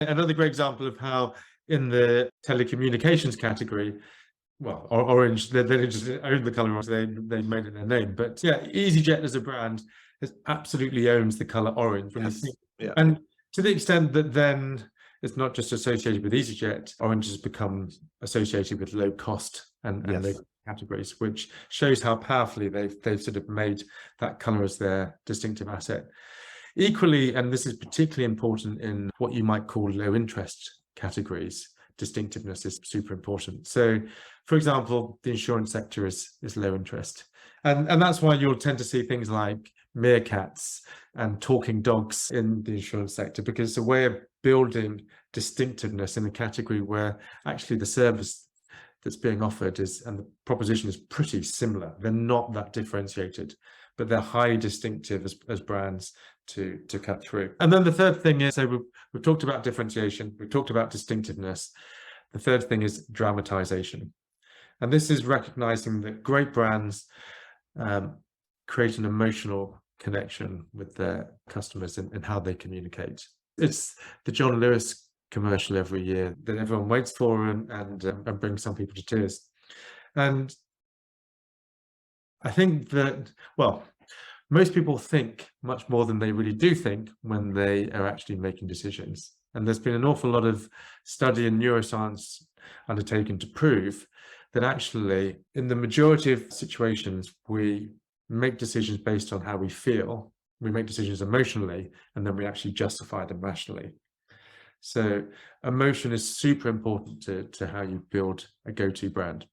Another great example of how in the telecommunications category, well, orange, they just own the color orange, they made it their name. But yeah, EasyJet as a brand absolutely owns the color orange. Yes. Yeah. And to the extent that then it's not just associated with EasyJet, orange has become associated with low cost and low categories, which shows how powerfully they've sort of made that color as their distinctive asset. Equally, and this is particularly important in what you might call low interest categories, distinctiveness is super important. So, for example, the insurance sector is low interest. And that's why you'll tend to see things like meerkats and talking dogs in the insurance sector, because it's a way of building distinctiveness in a category where actually the service that's being offered and the proposition is pretty similar. They're not that differentiated, but they're highly distinctive as brands to cut through. And then the third thing is, so we've talked about differentiation, we've talked about distinctiveness. The third thing is dramatization. And this is recognizing that great brands create an emotional connection with their customers and how they communicate. It's the John Lewis commercial every year that everyone waits for and brings some people to tears. And I think that, well, most people think much more than they really do think when they are actually making decisions. And there's been an awful lot of study in neuroscience undertaken to prove that actually, in the majority of situations, we make decisions based on how we feel. We make decisions emotionally, and then we actually justify them rationally. So emotion is super important to how you build a go-to brand.